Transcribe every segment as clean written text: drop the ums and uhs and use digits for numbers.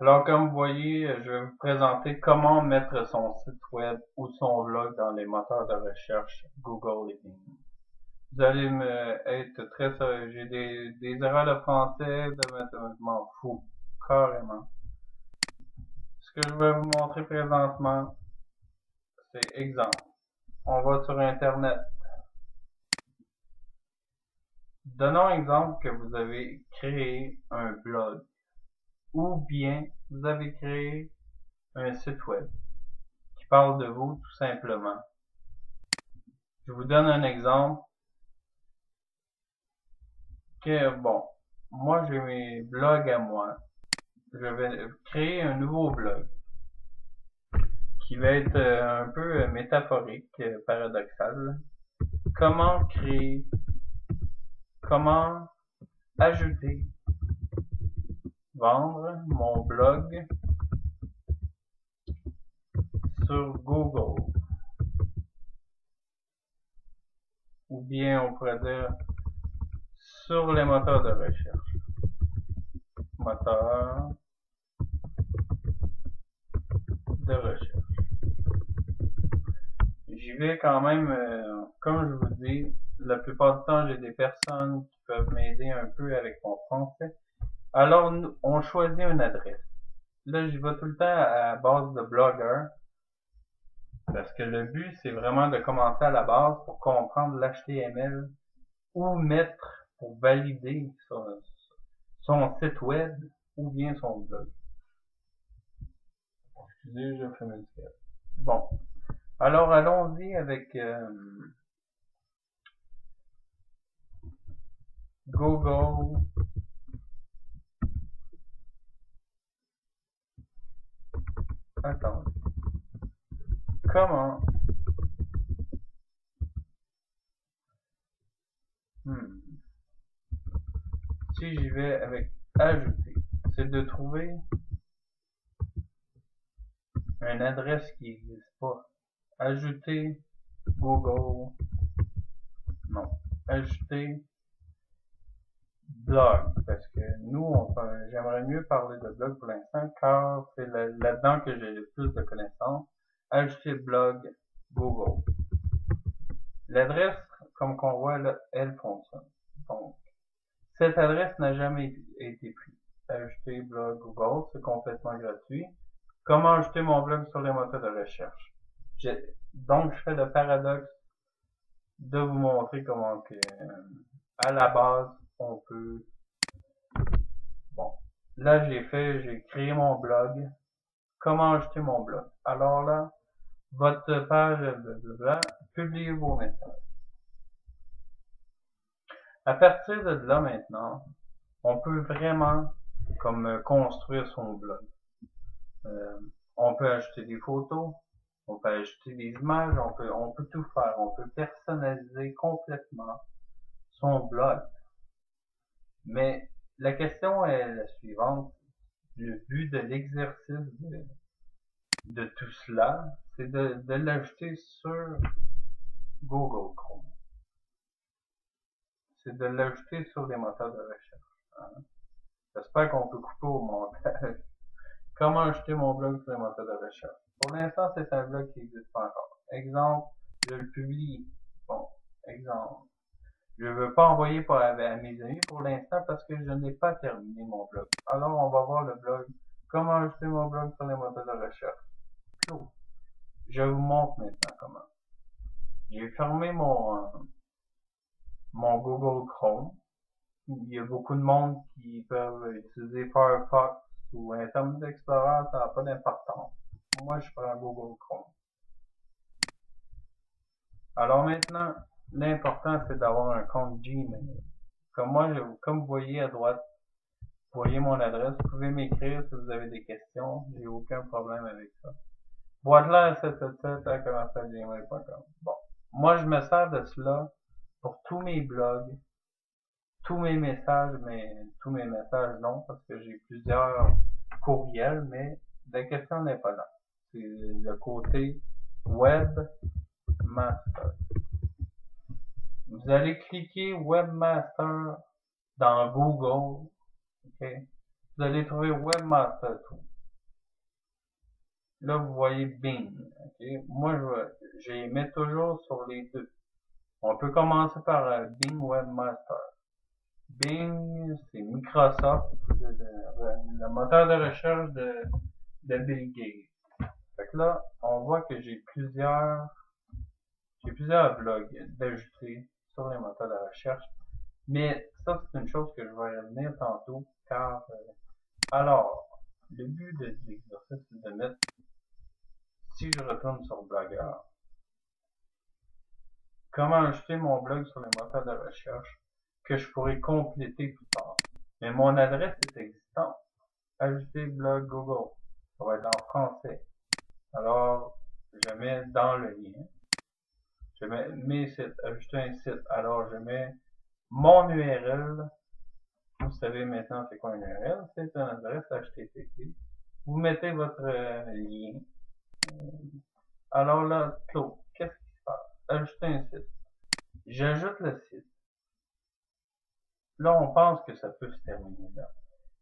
Alors, comme vous voyez, je vais vous présenter comment mettre son site web ou son blog dans les moteurs de recherche Google et Bing. Vous allez être très sérieux. J'ai des erreurs de français, je m'en fous, carrément. Ce que je vais vous montrer présentement, c'est exemple. On va sur Internet. Donnons exemple que vous avez créé un blog ou bien vous avez créé un site web qui parle de vous tout simplement. Je vous donne un exemple que, bon, moi j'ai mes blogs à moi. Je vais créer un nouveau blog qui va être un peu métaphorique, paradoxal. Comment créer, comment ajouter, vendre mon blog sur Google. Ou bien on pourrait dire sur les moteurs de recherche. Moteurs de recherche. J'y vais quand même, comme je vous dis, la plupart du temps j'ai des personnes qui peuvent m'aider un peu avec mon français. Alors on choisit une adresse. Là j'y vais tout le temps à base de Blogger parce que le but c'est vraiment de commencer à la base pour comprendre l'HTML ou mettre pour valider son site web ou bien son blog. Excusez, je fais mes sketchs. Bon, alors allons-y avec Google. Attends. Comment hmm. Si j'y vais avec ajouter, c'est de trouver une adresse qui n'existe pas. Ajouter Google. Non. Ajouter blog. Parce que nous, j'aimerais mieux parler de blog pour l'instant car c'est là-dedans que j'ai le plus de connaissances. Ajouter blog Google. L'adresse, comme qu'on voit là, elle fonctionne. Donc, cette adresse n'a jamais été prise. Ajouter blog Google, c'est complètement gratuit. Comment ajouter mon blog sur les moteurs de recherche? Donc, je fais le paradoxe de vous montrer comment que, à la base, on peut. Bon, là, j'ai créé mon blog. Comment ajouter mon blog? Alors là, votre page, blablabla, publiez vos messages. À partir de là maintenant, on peut vraiment comme construire son blog. Euh, on peut ajouter des photos, on peut ajouter des images, on peut tout faire. On peut personnaliser complètement son blog. Mais la question est la suivante. Le but de l'exercice de tout cela, c'est de l'ajouter sur Google Chrome. C'est de l'ajouter sur les moteurs de recherche. Hein. J'espère qu'on peut couper au montage. Comment ajouter mon blog sur les moteurs de recherche? Pour l'instant, c'est un blog qui n'existe pas encore. Exemple, je le publie. Bon, exemple. Je ne veux pas envoyer à mes amis pour l'instant parce que je n'ai pas terminé mon blog. Alors, on va voir le blog. Comment ajouter mon blog sur les moteurs de recherche? Close. Je vous montre maintenant comment. J'ai fermé mon Google Chrome. Il y a beaucoup de monde qui peuvent utiliser Firefox ou Internet Explorer, ça n'a pas d'importance. Moi, je prends Google Chrome. Alors maintenant, l'important, c'est d'avoir un compte Gmail. Comme vous voyez à droite, vous voyez mon adresse, vous pouvez m'écrire si vous avez des questions, j'ai aucun problème avec ça. Boitelair777@gmail.com. Bon, moi je me sers de cela pour tous mes blogs, tous mes messages, mais tous mes messages non, parce que j'ai plusieurs courriels, mais la question n'est pas là. C'est le côté webmaster. Vous allez cliquer webmaster dans Google, ok? Vous allez trouver webmaster tout. là, vous voyez Bing. Okay? Moi, je les mets toujours sur les deux. On peut commencer par Bing Webmaster. Bing, c'est Microsoft, le moteur de recherche de Bill Gates. Fait que là, on voit que j'ai plusieurs blogs d'ajouter sur les moteurs de recherche. Mais ça, c'est une chose que je vais revenir tantôt, car alors, le but de l'exercice, c'est de mettre, si je retourne sur Blogger, comment ajouter mon blog sur les moteurs de recherche que je pourrais compléter plus tard. Mais mon adresse est existante. Ajouter blog Google. Ça va être en français. Alors, je mets dans le lien. Je mets mes sites, ajouter un site. Alors, je mets mon URL. Vous savez maintenant c'est quoi une URL. C'est une adresse HTTP. Vous mettez votre lien. Alors là, close. Qu'est-ce qui se passe? Ajouter un site. J'ajoute le site. Là, on pense que ça peut se terminer là.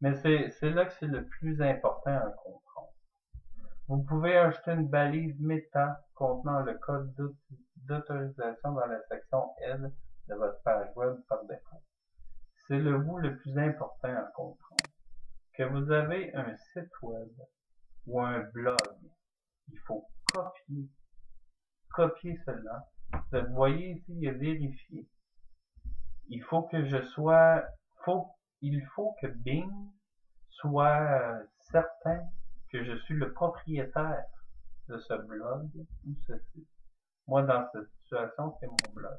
Mais c'est là que c'est le plus important à comprendre. Vous pouvez ajouter une balise méta contenant le code d'autorisation dans la section L de votre page web par défaut. C'est le bout le plus important à comprendre. Que vous avez un site web ou un blog, il faut copier cela. Vous voyez ici, il y a vérifier. Il faut que il faut que Bing soit certain que je suis le propriétaire de ce blog ou ce site. Moi, dans cette situation, c'est mon blog.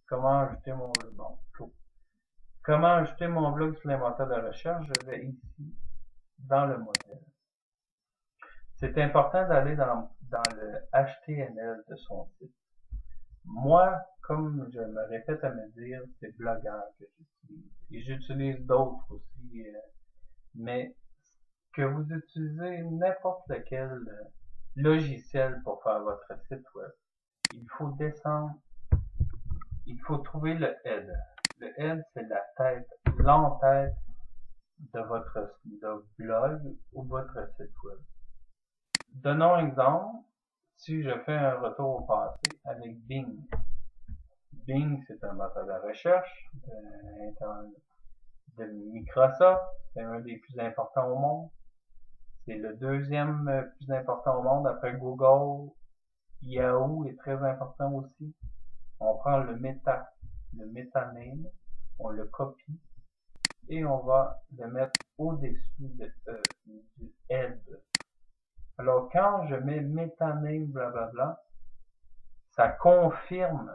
Comment ajouter mon blog? Bon, comment ajouter mon blog sur l'inventaire de recherche? Je vais ici, dans le modèle. C'est important d'aller dans le HTML de son site. Moi, comme je me répète à me dire, c'est Blogger que j'utilise. Et j'utilise d'autres aussi, mais que vous utilisez n'importe lequel logiciel pour faire votre site web, il faut descendre, il faut trouver le head. Le head, c'est la tête, l'entête de votre blog ou votre site web. Donnons un exemple. Si je fais un retour au passé avec Bing. Bing, c'est un moteur de recherche de Microsoft. C'est un des plus importants au monde. C'est le deuxième plus important au monde après Google. Yahoo est très important aussi. On prend le name, on le copie et on va le mettre au-dessus du head. Alors quand je mets metaname blablabla, ça confirme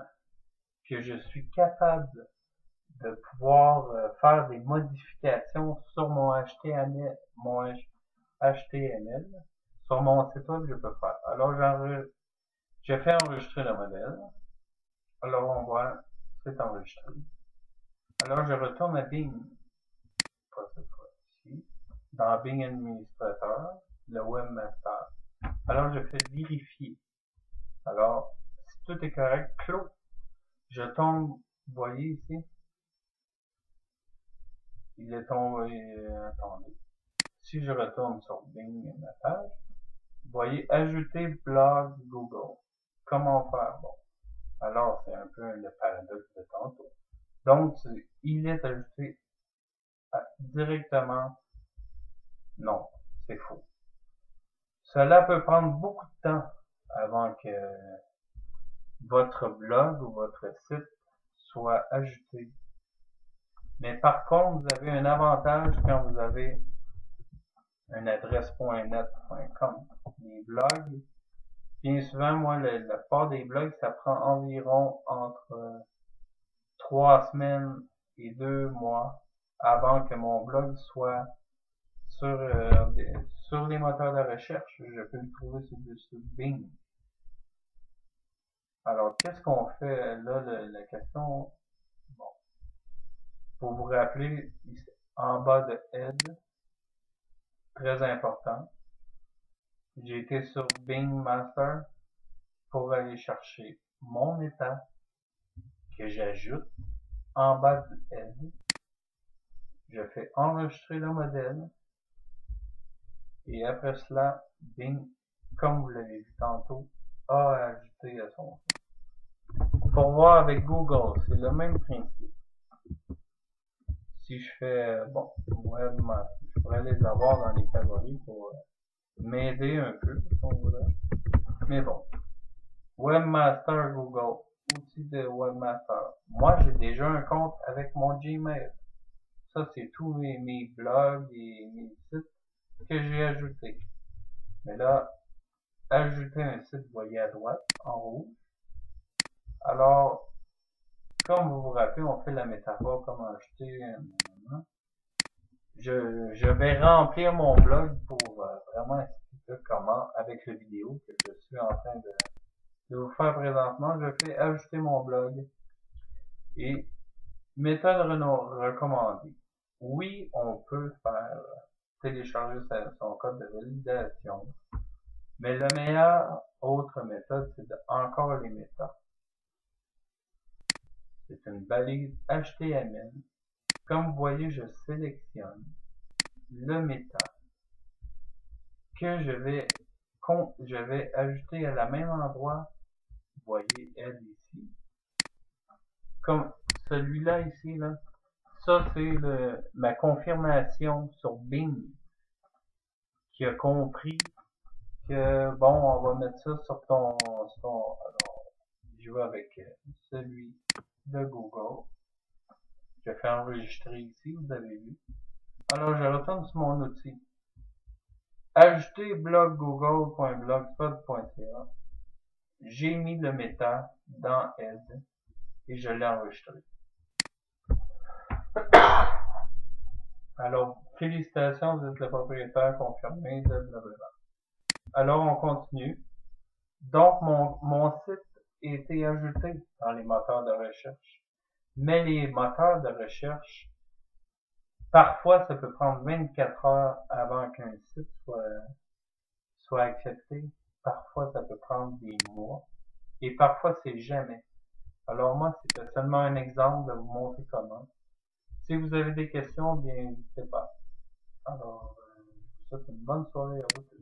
que je suis capable de pouvoir faire des modifications sur mon HTML, sur mon site web, je peux faire. Alors je fais enregistrer le modèle. Alors on voit, c'est enregistré. Alors je retourne à Bing, pas cette fois-ci, dans Bing Administrateur, le Webmaster. Alors je fais vérifier. Alors, si tout est correct, clos. Je tombe, vous voyez ici, il est tombé, attendez. Si je retourne sur Bing, ma page, vous voyez, ajouter blog Google. Comment faire? Bon. Alors, c'est un peu le paradoxe de tantôt. Donc, il est ajouté directement. Non, c'est faux. Cela peut prendre beaucoup de temps avant que votre blog ou votre site soit ajouté. Mais par contre, vous avez un avantage quand vous avez une adresse .net.com. Les blogs, bien souvent, moi, la part des blogs, ça prend environ entre 3 semaines et 2 mois avant que mon blog soit sur les moteurs de recherche. Je peux le trouver sur Bing. Alors, qu'est-ce qu'on fait là, la question? Bon, pour vous rappeler, en bas de Head, très important, j'ai été sur Bing Master pour aller chercher mon état que j'ajoute en bas du Head. Je fais enregistrer le modèle et après cela, Bing comme vous l'avez vu tantôt, a ajouté à son site. Pour voir avec Google, c'est le même principe. Si je fais, bon, webmaster, je pourrais les avoir dans les favoris pour m'aider un peu, si on voudrait. Mais bon, webmaster Google, outil de webmaster. Moi, j'ai déjà un compte avec mon Gmail. Ça, c'est tous mes blogs et mes sites que j'ai ajoutés. Mais là, ajouter un site, vous voyez à droite, en rouge. Alors, comme vous vous rappelez, on fait la métaphore comment ajouter je vais remplir mon blog pour vraiment expliquer comment, avec la vidéo que je suis en train de vous faire présentement, je fais ajouter mon blog et méthode recommandée. Oui, on peut faire télécharger son code de validation, mais la meilleure autre méthode, c'est encore les méthodes. C'est une balise HTML. Comme vous voyez, je sélectionne le méta que je vais ajouter à la même endroit. Vous voyez elle ici. Comme celui-là ici, là. Ça, c'est ma confirmation sur Bing qui a compris que, bon, on va mettre ça sur alors, je vais avec celui de Google. Je fais enregistrer ici, vous avez vu. Alors, je retourne sur mon outil. Ajouter blog google.blogspot.ca. J'ai mis le méta dans Aide et je l'ai enregistré. Alors, félicitations, vous êtes le propriétaire confirmé de blablabla. Alors, on continue. Donc, mon site a été ajouté dans les moteurs de recherche. Mais les moteurs de recherche, parfois, ça peut prendre 24 heures avant qu'un site soit accepté. Parfois, ça peut prendre des mois. Et parfois, c'est jamais. Alors moi, c'était seulement un exemple de vous montrer comment. Si vous avez des questions, bien, n'hésitez pas. Alors, je vous souhaite une bonne soirée à vous tous.